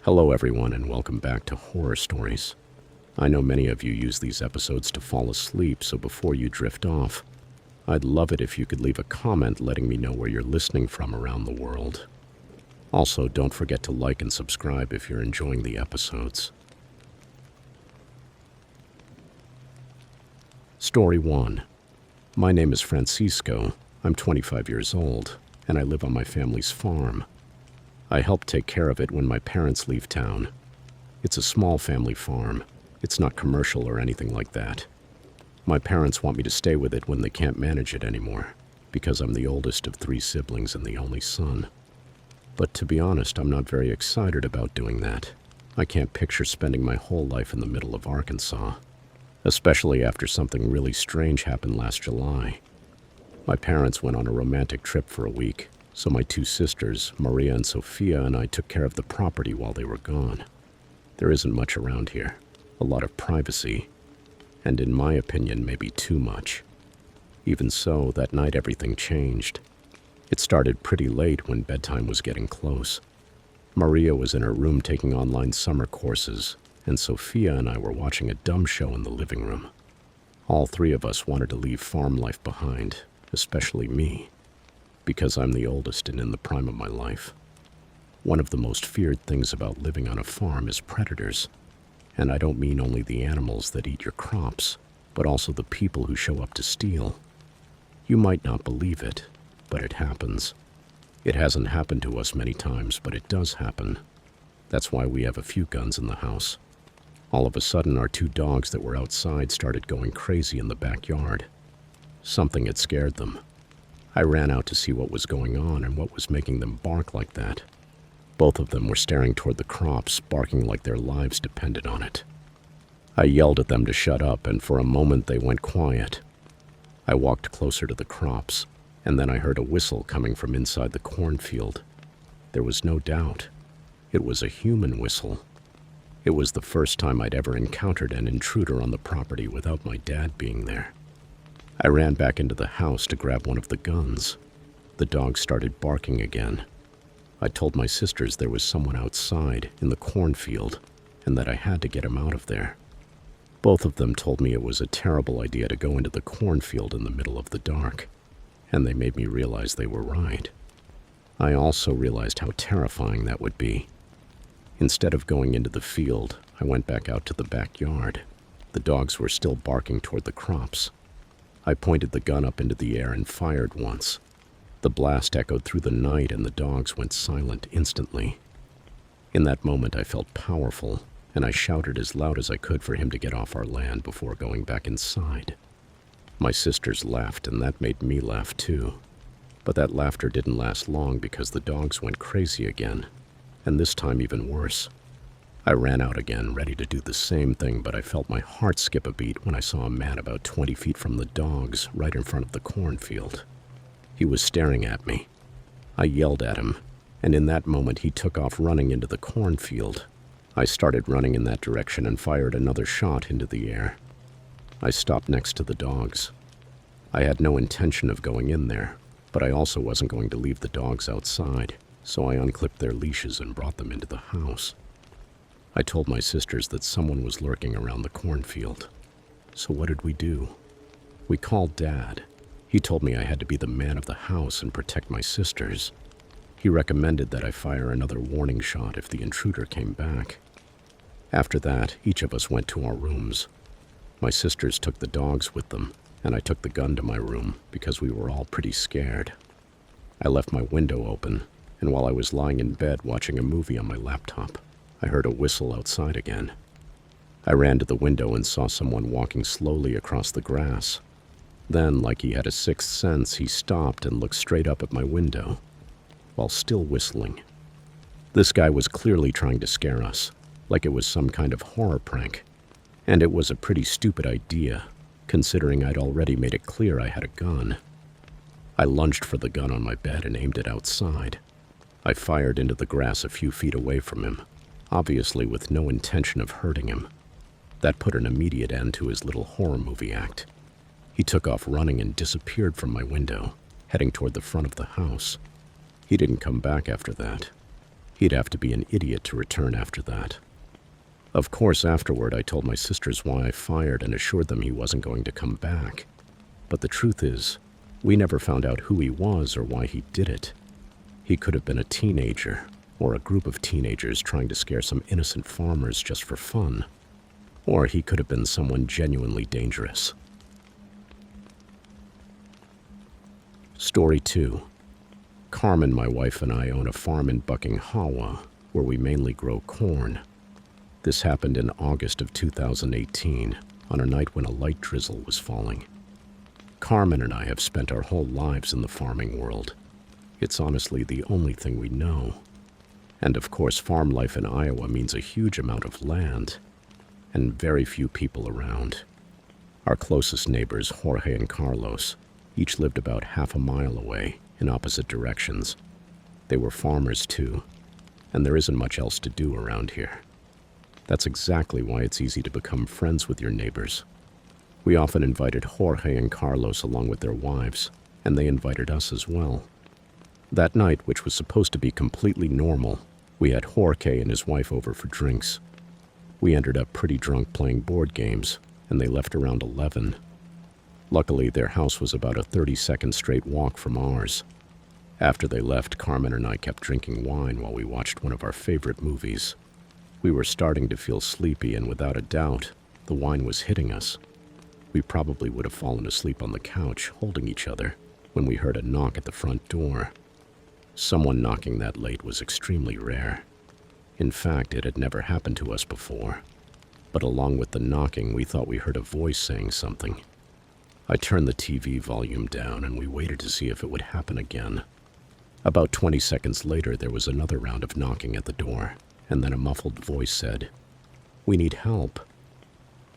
Hello everyone and welcome back to Horror Stories. I know many of you use these episodes to fall asleep, so before you drift off, I'd love it if you could leave a comment letting me know where you're listening from around the world. Also, don't forget to like and subscribe if you're enjoying the episodes. Story 1. My name is Francisco. I'm 25 years old, and I live on my family's farm. I help take care of it when my parents leave town. It's a small family farm. It's not commercial or anything like that. My parents want me to stay with it when they can't manage it anymore, because I'm the oldest of 3 siblings and the only son. But to be honest, I'm not very excited about doing that. I can't picture spending my whole life in the middle of Arkansas, especially after something really strange happened last July. My parents went on a romantic trip for a week, so my 2 sisters, Maria and Sophia, and I took care of the property while they were gone. There isn't much around here, a lot of privacy, and in my opinion, maybe too much. Even so, that night everything changed. It started pretty late when bedtime was getting close. Maria was in her room taking online summer courses, and Sophia and I were watching a dumb show in the living room. All 3 of us wanted to leave farm life behind, especially me, because I'm the oldest and in the prime of my life. One of the most feared things about living on a farm is predators, and I don't mean only the animals that eat your crops, but also the people who show up to steal. You might not believe it, but it happens. It hasn't happened to us many times, but it does happen. That's why we have a few guns in the house. All of a sudden, our 2 dogs that were outside started going crazy in the backyard. Something had scared them. I ran out to see what was going on and what was making them bark like that. Both of them were staring toward the crops, barking like their lives depended on it. I yelled at them to shut up, and for a moment they went quiet. I walked closer to the crops, and then I heard a whistle coming from inside the cornfield. There was no doubt. It was a human whistle. It was the first time I'd ever encountered an intruder on the property without my dad being there. I ran back into the house to grab one of the guns. The dog started barking again. I told my sisters there was someone outside in the cornfield and that I had to get him out of there. Both of them told me it was a terrible idea to go into the cornfield in the middle of the dark, and they made me realize they were right. I also realized how terrifying that would be. Instead of going into the field, I went back out to the backyard. The dogs were still barking toward the crops. I pointed the gun up into the air and fired once. The blast echoed through the night and the dogs went silent instantly. In that moment, I felt powerful, and I shouted as loud as I could for him to get off our land before going back inside. My sisters laughed, and that made me laugh too. But that laughter didn't last long because the dogs went crazy again, and this time even worse. I ran out again, ready to do the same thing, but I felt my heart skip a beat when I saw a man about 20 feet from the dogs right in front of the cornfield. He was staring at me. I yelled at him, and in that moment he took off running into the cornfield. I started running in that direction and fired another shot into the air. I stopped next to the dogs. I had no intention of going in there, but I also wasn't going to leave the dogs outside, so I unclipped their leashes and brought them into the house. I told my sisters that someone was lurking around the cornfield. So what did we do? We called Dad. He told me I had to be the man of the house and protect my sisters. He recommended that I fire another warning shot if the intruder came back. After that, each of us went to our rooms. My sisters took the dogs with them, and I took the gun to my room because we were all pretty scared. I left my window open, and while I was lying in bed watching a movie on my laptop, I heard a whistle outside again. I ran to the window and saw someone walking slowly across the grass. Then, like he had a 6th sense, he stopped and looked straight up at my window, while still whistling. This guy was clearly trying to scare us, like it was some kind of horror prank. And it was a pretty stupid idea, considering I'd already made it clear I had a gun. I lunged for the gun on my bed and aimed it outside. I fired into the grass a few feet away from him, obviously with no intention of hurting him. That put an immediate end to his little horror movie act. He took off running and disappeared from my window, heading toward the front of the house. He didn't come back after that. He'd have to be an idiot to return after that. Of course, afterward, I told my sisters why I fired and assured them he wasn't going to come back. But the truth is, we never found out who he was or why he did it. He could have been a teenager, or a group of teenagers trying to scare some innocent farmers just for fun. Or he could have been someone genuinely dangerous. Story 2. Carmen, my wife, and I own a farm in Buckinghawa, where we mainly grow corn. This happened in August of 2018, on a night when a light drizzle was falling. Carmen and I have spent our whole lives in the farming world. It's honestly the only thing we know. And of course, farm life in Iowa means a huge amount of land, and very few people around. Our closest neighbors, Jorge and Carlos, each lived about half a mile away, in opposite directions. They were farmers too, and there isn't much else to do around here. That's exactly why it's easy to become friends with your neighbors. We often invited Jorge and Carlos along with their wives, and they invited us as well. That night, which was supposed to be completely normal, we had Jorge and his wife over for drinks. We ended up pretty drunk playing board games, and they left around 11. Luckily, their house was about a 30-second straight walk from ours. After they left, Carmen and I kept drinking wine while we watched one of our favorite movies. We were starting to feel sleepy, and without a doubt, the wine was hitting us. We probably would have fallen asleep on the couch, holding each other, when we heard a knock at the front door. Someone knocking that late was extremely rare. In fact, it had never happened to us before. But along with the knocking, we thought we heard a voice saying something. I turned the TV volume down, and we waited to see if it would happen again. About 20 seconds later, there was another round of knocking at the door, and then a muffled voice said, "We need help."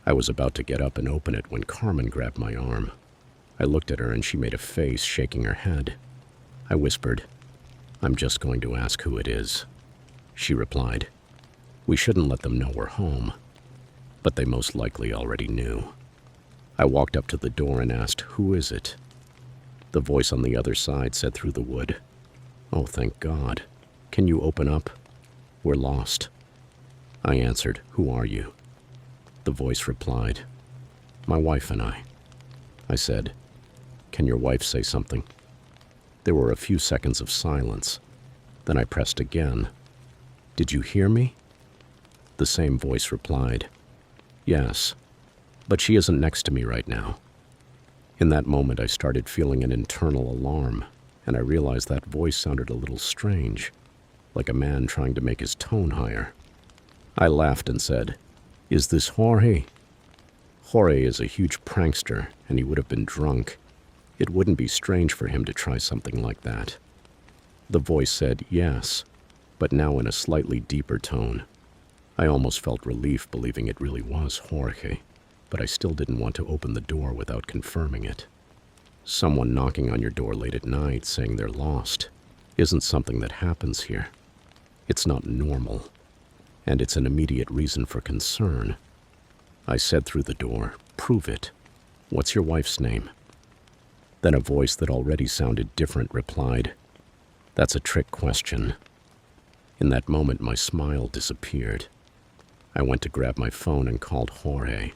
I was about to get up and open it when Carmen grabbed my arm. I looked at her and she made a face, shaking her head. I whispered, "I'm just going to ask who it is." She replied, "We shouldn't let them know we're home." But they most likely already knew. I walked up to the door and asked, "Who is it?" The voice on the other side said through the wood, "Oh, thank God. Can you open up? We're lost." I answered, "Who are you?" The voice replied, "My wife and I." I said, "Can your wife say something?" There were a few seconds of silence. Then I pressed again. "Did you hear me?" The same voice replied, "Yes, but she isn't next to me right now." In that moment, I started feeling an internal alarm, and I realized that voice sounded a little strange, like a man trying to make his tone higher. I laughed and said, "Is this Jorge?" Jorge is a huge prankster, and he would have been drunk. It wouldn't be strange for him to try something like that. The voice said, "Yes," but now in a slightly deeper tone. I almost felt relief believing it really was Jorge, but I still didn't want to open the door without confirming it. Someone knocking on your door late at night saying they're lost isn't something that happens here. It's not normal, and it's an immediate reason for concern. I said through the door, "Prove it. What's your wife's name?" Then a voice that already sounded different replied, "That's a trick question." In that moment, my smile disappeared. I went to grab my phone and called Jorge.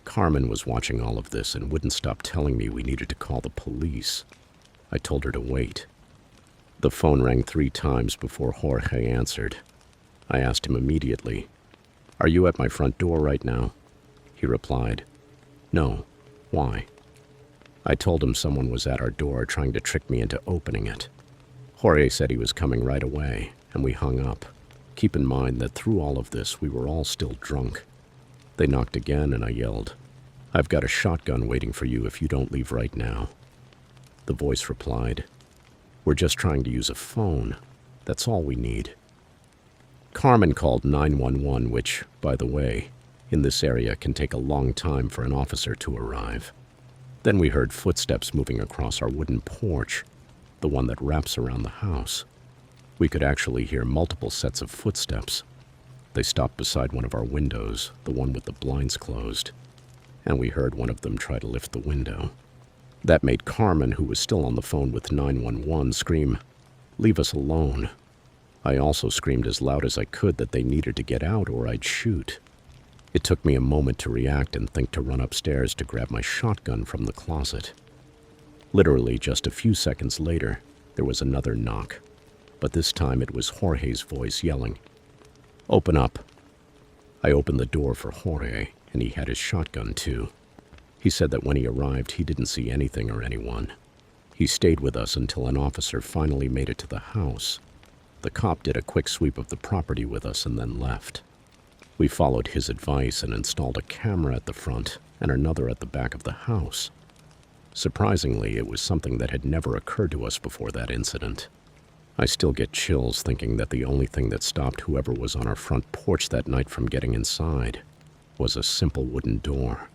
Carmen was watching all of this and wouldn't stop telling me we needed to call the police. I told her to wait. The phone rang 3 times before Jorge answered. I asked him immediately, "Are you at my front door right now?" He replied, "No. Why?" I told him someone was at our door trying to trick me into opening it. Jorge said he was coming right away, and we hung up. Keep in mind that through all of this, we were all still drunk. They knocked again, and I yelled, "I've got a shotgun waiting for you if you don't leave right now." The voice replied, "We're just trying to use a phone. That's all we need." Carmen called 911, which, by the way, in this area can take a long time for an officer to arrive. Then we heard footsteps moving across our wooden porch, the one that wraps around the house. We could actually hear multiple sets of footsteps. They stopped beside one of our windows, the one with the blinds closed, and we heard one of them try to lift the window. That made Carmen, who was still on the phone with 911, scream, "Leave us alone." I also screamed as loud as I could that they needed to get out or I'd shoot. It took me a moment to react and think to run upstairs to grab my shotgun from the closet. Literally just a few seconds later, there was another knock, but this time it was Jorge's voice yelling, "Open up." I opened the door for Jorge, and he had his shotgun too. He said that when he arrived, he didn't see anything or anyone. He stayed with us until an officer finally made it to the house. The cop did a quick sweep of the property with us and then left. We followed his advice and installed a camera at the front and another at the back of the house. Surprisingly, it was something that had never occurred to us before that incident. I still get chills thinking that the only thing that stopped whoever was on our front porch that night from getting inside was a simple wooden door.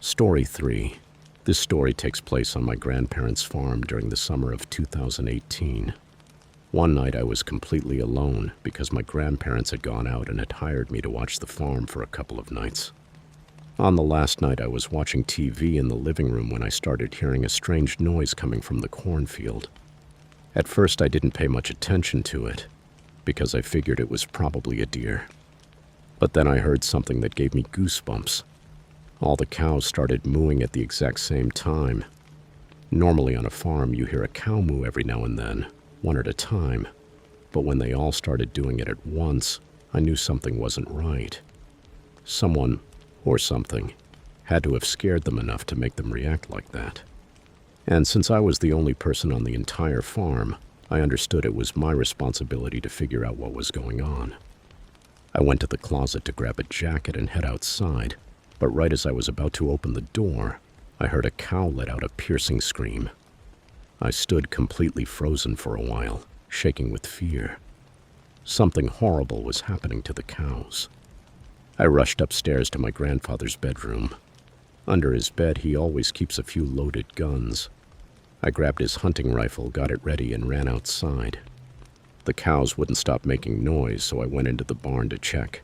Story 3. This story takes place on my grandparents' farm during the summer of 2018. One night I was completely alone because my grandparents had gone out and had hired me to watch the farm for a couple of nights. On the last night I was watching TV in the living room when I started hearing a strange noise coming from the cornfield. At first I didn't pay much attention to it because I figured it was probably a deer. But then I heard something that gave me goosebumps. All the cows started mooing at the exact same time. Normally on a farm you hear a cow moo every now and then, one at a time, but when they all started doing it at once, I knew something wasn't right. Someone, or something, had to have scared them enough to make them react like that. And since I was the only person on the entire farm, I understood it was my responsibility to figure out what was going on. I went to the closet to grab a jacket and head outside, but right as I was about to open the door, I heard a cow let out a piercing scream. I stood completely frozen for a while, shaking with fear. Something horrible was happening to the cows. I rushed upstairs to my grandfather's bedroom. Under his bed, he always keeps a few loaded guns. I grabbed his hunting rifle, got it ready, and ran outside. The cows wouldn't stop making noise, so I went into the barn to check.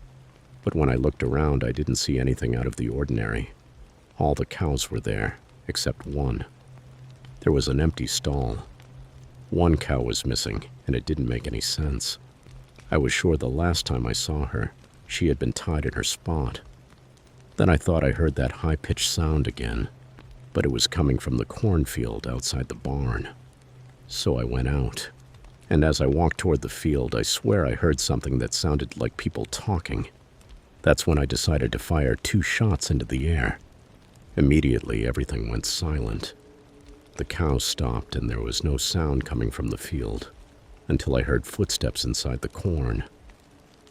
But when I looked around, I didn't see anything out of the ordinary. All the cows were there, except one. There was an empty stall. One cow was missing, and it didn't make any sense. I was sure the last time I saw her, she had been tied in her spot. Then I thought I heard that high-pitched sound again, but it was coming from the cornfield outside the barn. So I went out, and as I walked toward the field, I swear I heard something that sounded like people talking. That's when I decided to fire 2 shots into the air. Immediately, everything went silent. The cows stopped, and there was no sound coming from the field until I heard footsteps inside the corn.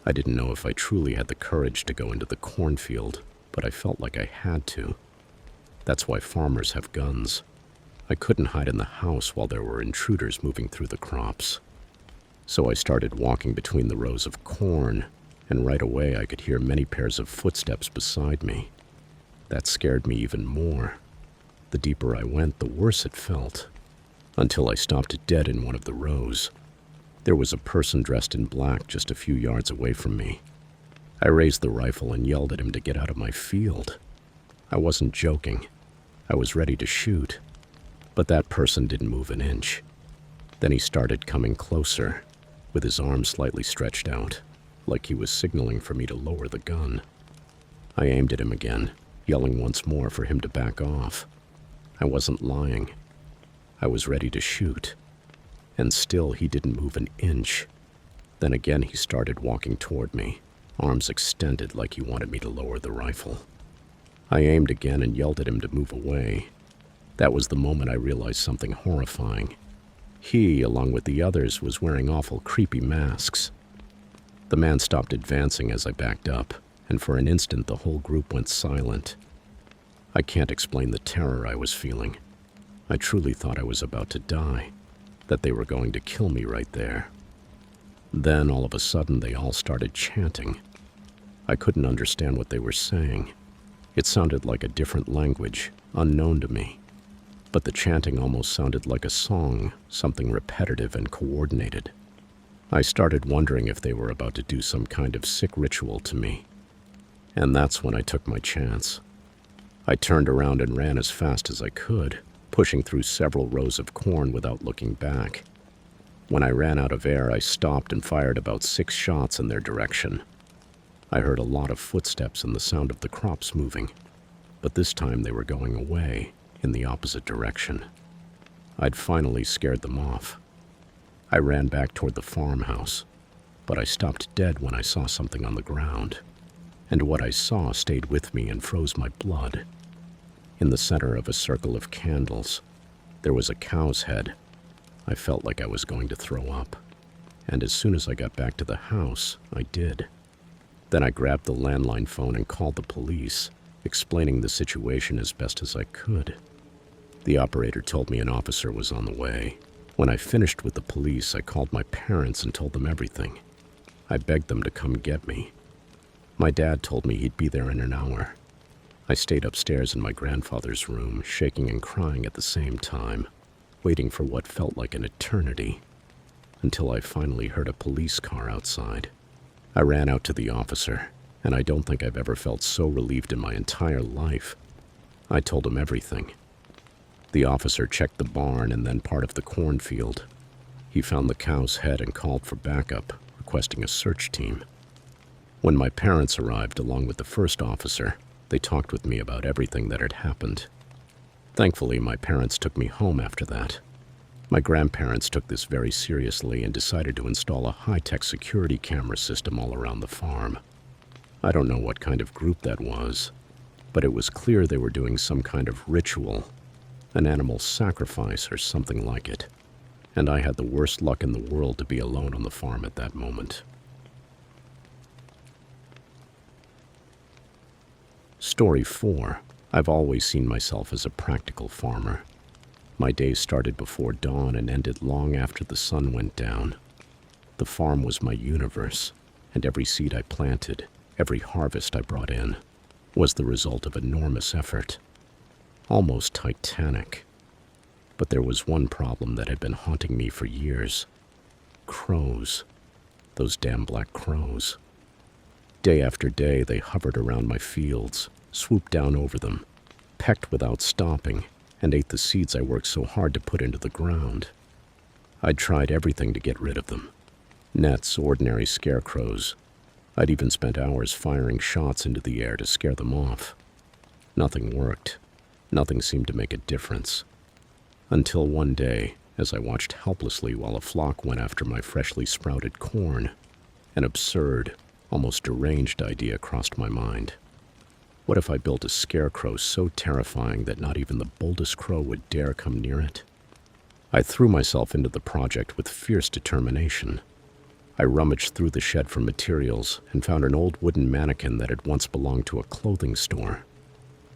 I didn't know if I truly had the courage to go into the cornfield, but I felt like I had to. That's why farmers have guns. I couldn't hide in the house while there were intruders moving through the crops. So I started walking between the rows of corn, and right away I could hear many pairs of footsteps beside me. That scared me even more. The deeper I went, the worse it felt, until I stopped dead in one of the rows. There was a person dressed in black just a few yards away from me. I raised the rifle and yelled at him to get out of my field. I wasn't joking. I was ready to shoot, but that person didn't move an inch. Then he started coming closer, with his arms slightly stretched out, like he was signaling for me to lower the gun. I aimed at him again, yelling once more for him to back off. I wasn't lying. I was ready to shoot, and still he didn't move an inch. Then again he started walking toward me, arms extended like he wanted me to lower the rifle. I aimed again and yelled at him to move away. That was the moment I realized something horrifying. He, along with the others, was wearing awful creepy masks. The man stopped advancing as I backed up, and for an instant the whole group went silent. I can't explain the terror I was feeling. I truly thought I was about to die, that they were going to kill me right there. Then, all of a sudden, they all started chanting. I couldn't understand what they were saying. It sounded like a different language, unknown to me. But the chanting almost sounded like a song, something repetitive and coordinated. I started wondering if they were about to do some kind of sick ritual to me. And that's when I took my chance. I turned around and ran as fast as I could, pushing through several rows of corn without looking back. When I ran out of air, I stopped and fired about 6 shots in their direction. I heard a lot of footsteps and the sound of the crops moving, but this time they were going away in the opposite direction. I'd finally scared them off. I ran back toward the farmhouse, but I stopped dead when I saw something on the ground, and what I saw stayed with me and froze my blood. In the center of a circle of candles, there was a cow's head. I felt like I was going to throw up, and as soon as I got back to the house, I did. Then I grabbed the landline phone and called the police, explaining the situation as best as I could. The operator told me an officer was on the way. When I finished with the police, I called my parents and told them everything. I begged them to come get me. My dad told me he'd be there in an hour. I stayed upstairs in my grandfather's room, shaking and crying at the same time, waiting for what felt like an eternity, until I finally heard a police car outside. I ran out to the officer, and I don't think I've ever felt so relieved in my entire life. I told him everything. The officer checked the barn and then part of the cornfield. He found the cow's head and called for backup, requesting a search team. When my parents arrived along with the first officer, they talked with me about everything that had happened. Thankfully, my parents took me home after that. My grandparents took this very seriously and decided to install a high-tech security camera system all around the farm. I don't know what kind of group that was, but it was clear they were doing some kind of ritual, an animal sacrifice or something like it, and I had the worst luck in the world to be alone on the farm at that moment. Story 4. I've always seen myself as a practical farmer. My days started before dawn and ended long after the sun went down. The farm was my universe, and every seed I planted, every harvest I brought in, was the result of enormous effort. Almost titanic. But there was one problem that had been haunting me for years. Crows. Those damn black crows. Day after day, they hovered around my fields, swooped down over them, pecked without stopping, and ate the seeds I worked so hard to put into the ground. I'd tried everything to get rid of them. Nets, ordinary scarecrows. I'd even spent hours firing shots into the air to scare them off. Nothing worked. Nothing seemed to make a difference. Until one day, as I watched helplessly while a flock went after my freshly sprouted corn, an absurd, almost deranged idea crossed my mind. What if I built a scarecrow so terrifying that not even the boldest crow would dare come near it? I threw myself into the project with fierce determination. I rummaged through the shed for materials and found an old wooden mannequin that had once belonged to a clothing store.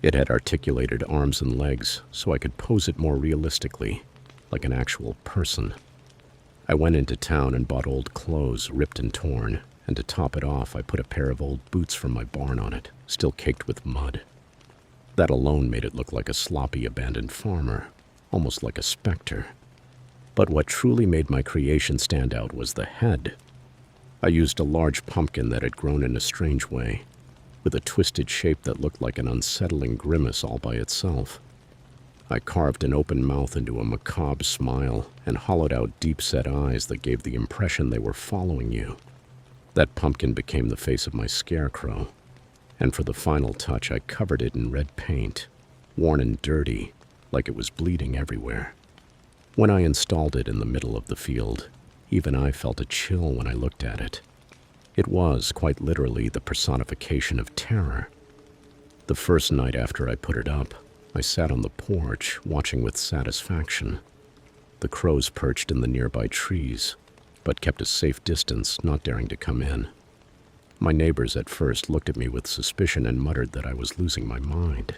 It had articulated arms and legs, so I could pose it more realistically, like an actual person. I went into town and bought old clothes, ripped and torn, and to top it off, I put a pair of old boots from my barn on it, still caked with mud. That alone made it look like a sloppy, abandoned farmer, almost like a specter. But what truly made my creation stand out was the head. I used a large pumpkin that had grown in a strange way, with a twisted shape that looked like an unsettling grimace all by itself. I carved an open mouth into a macabre smile and hollowed out deep-set eyes that gave the impression they were following you. That pumpkin became the face of my scarecrow, and for the final touch I covered it in red paint, worn and dirty, like it was bleeding everywhere. When I installed it in the middle of the field, even I felt a chill when I looked at it. It was, quite literally, the personification of terror. The first night after I put it up, I sat on the porch, watching with satisfaction. The crows perched in the nearby trees, but kept a safe distance, not daring to come in. My neighbors at first looked at me with suspicion and muttered that I was losing my mind.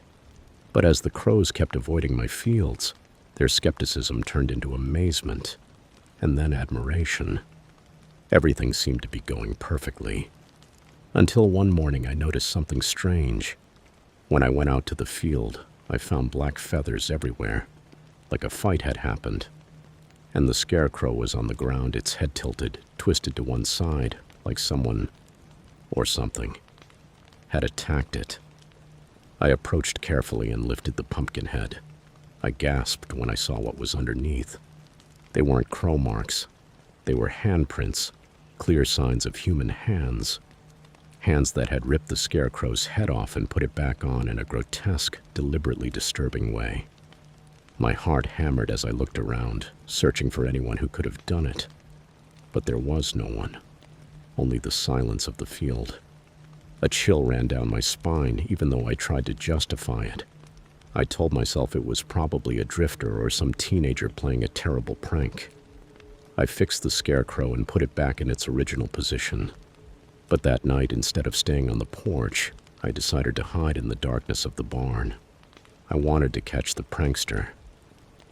But as the crows kept avoiding my fields, their skepticism turned into amazement, and then admiration. Everything seemed to be going perfectly. Until one morning I noticed something strange. When I went out to the field, I found black feathers everywhere, like a fight had happened. And the scarecrow was on the ground, its head tilted, twisted to one side, like someone, or something, had attacked it. I approached carefully and lifted the pumpkin head. I gasped when I saw what was underneath. They weren't crow marks. They were handprints, clear signs of human hands. Hands that had ripped the scarecrow's head off and put it back on in a grotesque, deliberately disturbing way. My heart hammered as I looked around, searching for anyone who could have done it. But there was no one, only the silence of the field. A chill ran down my spine, even though I tried to justify it. I told myself it was probably a drifter or some teenager playing a terrible prank. I fixed the scarecrow and put it back in its original position. But that night, instead of staying on the porch, I decided to hide in the darkness of the barn. I wanted to catch the prankster.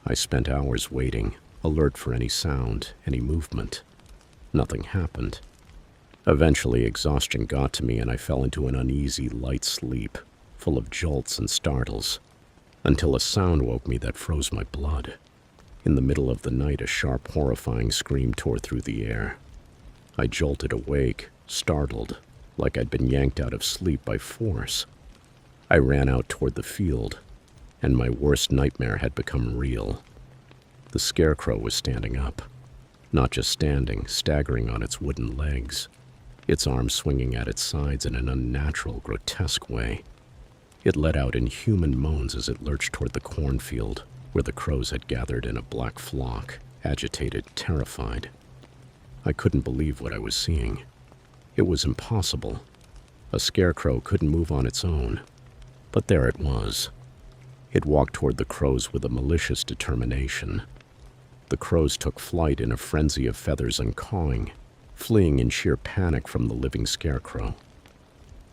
I spent hours waiting, alert for any sound, any movement. Nothing happened. Eventually, exhaustion got to me and I fell into an uneasy, light sleep, full of jolts and startles, until a sound woke me that froze my blood. In the middle of the night, a sharp, horrifying scream tore through the air. I jolted awake, startled, like I'd been yanked out of sleep by force. I ran out toward the field, and my worst nightmare had become real. The scarecrow was standing up. Not just standing, staggering on its wooden legs, its arms swinging at its sides in an unnatural, grotesque way. It let out inhuman moans as it lurched toward the cornfield, where the crows had gathered in a black flock, agitated, terrified. I couldn't believe what I was seeing. It was impossible. A scarecrow couldn't move on its own. But there it was. It walked toward the crows with a malicious determination. The crows took flight in a frenzy of feathers and cawing, fleeing in sheer panic from the living scarecrow.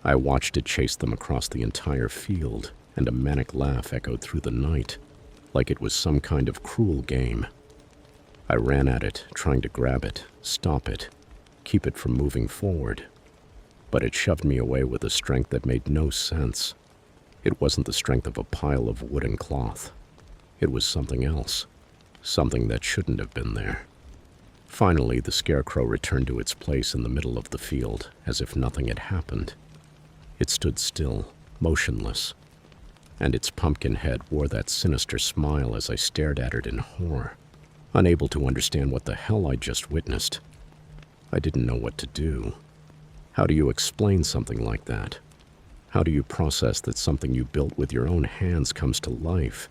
I watched it chase them across the entire field, and a manic laugh echoed through the night, like it was some kind of cruel game. I ran at it, trying to grab it, stop it, keep it from moving forward. But it shoved me away with a strength that made no sense. It wasn't the strength of a pile of wood and cloth. It was something else, something that shouldn't have been there. Finally, the scarecrow returned to its place in the middle of the field, as if nothing had happened. It stood still, motionless, and its pumpkin head wore that sinister smile as I stared at it in horror, unable to understand what the hell I'd just witnessed. I didn't know what to do. How do you explain something like that? How do you process that something you built with your own hands comes to life,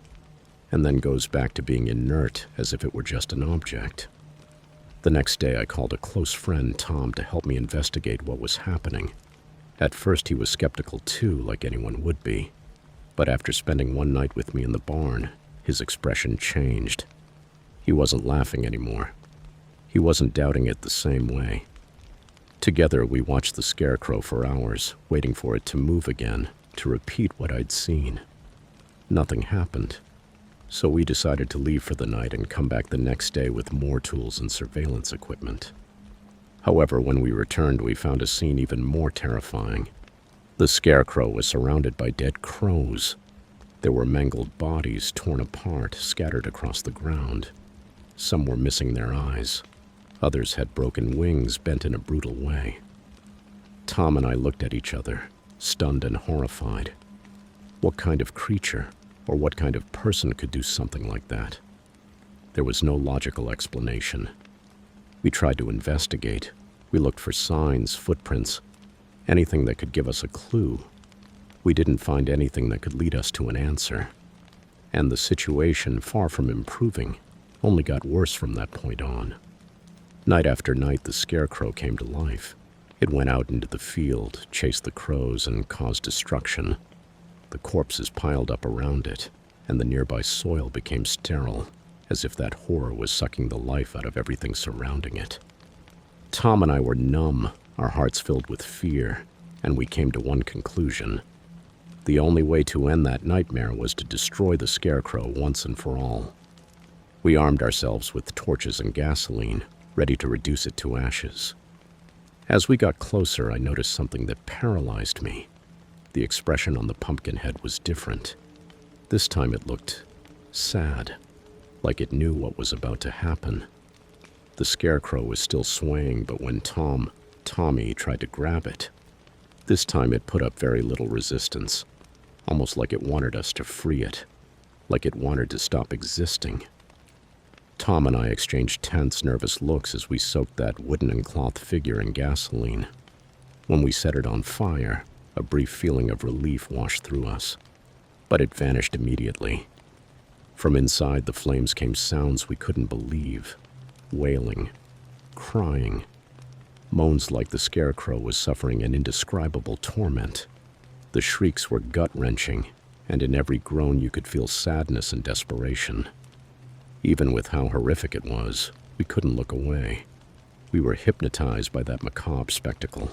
and then goes back to being inert as if it were just an object? The next day, I called a close friend, Tom, to help me investigate what was happening. At first, he was skeptical too, like anyone would be. But after spending one night with me in the barn, his expression changed. He wasn't laughing anymore. He wasn't doubting it the same way. Together, we watched the scarecrow for hours, waiting for it to move again, to repeat what I'd seen. Nothing happened. So we decided to leave for the night and come back the next day with more tools and surveillance equipment. However, when we returned, we found a scene even more terrifying. The scarecrow was surrounded by dead crows. There were mangled bodies torn apart, scattered across the ground. Some were missing their eyes. Others had broken wings bent in a brutal way. Tom and I looked at each other, stunned and horrified. What kind of creature, or what kind of person could do something like that? There was no logical explanation. We tried to investigate. We looked for signs, footprints, anything that could give us a clue. We didn't find anything that could lead us to an answer. And the situation, far from improving, only got worse from that point on. Night after night, the scarecrow came to life. It went out into the field, chased the crows, and caused destruction. The corpses piled up around it, and the nearby soil became sterile, as if that horror was sucking the life out of everything surrounding it. Tom and I were numb, our hearts filled with fear, and we came to one conclusion. The only way to end that nightmare was to destroy the scarecrow once and for all. We armed ourselves with torches and gasoline, ready to reduce it to ashes. As we got closer, I noticed something that paralyzed me. The expression on the pumpkin head was different. This time it looked sad, like it knew what was about to happen. The scarecrow was still swaying, but when Tommy tried to grab it, this time it put up very little resistance, almost like it wanted us to free it. like it wanted to stop existing. Tom and I exchanged tense, nervous looks as we soaked that wooden and cloth figure in gasoline. When we set it on fire, a brief feeling of relief washed through us, but it vanished immediately. From inside, the flames came sounds we couldn't believe: wailing, crying, moans like the scarecrow was suffering an indescribable torment. The shrieks were gut-wrenching, and in every groan you could feel sadness and desperation. Even with how horrific it was, we couldn't look away. We were hypnotized by that macabre spectacle.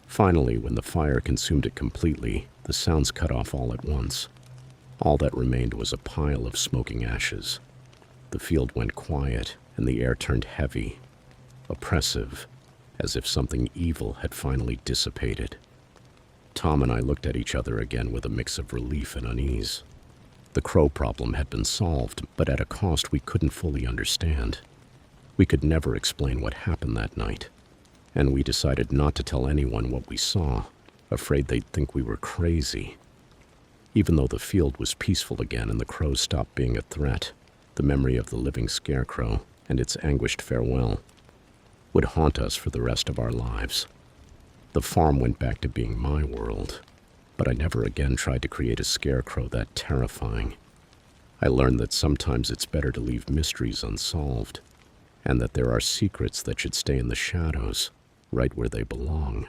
Finally, when the fire consumed it completely, the sounds cut off all at once. All that remained was a pile of smoking ashes. The field went quiet, and the air turned heavy, oppressive, as if something evil had finally dissipated. Tom and I looked at each other again with a mix of relief and unease. The crow problem had been solved, but at a cost we couldn't fully understand. We could never explain what happened that night, and we decided not to tell anyone what we saw, afraid they'd think we were crazy. Even though the field was peaceful again and the crows stopped being a threat, the memory of the living scarecrow and its anguished farewell would haunt us for the rest of our lives. The farm went back to being my world, but I never again tried to create a scarecrow that terrifying. I learned that sometimes it's better to leave mysteries unsolved, and that there are secrets that should stay in the shadows, right where they belong.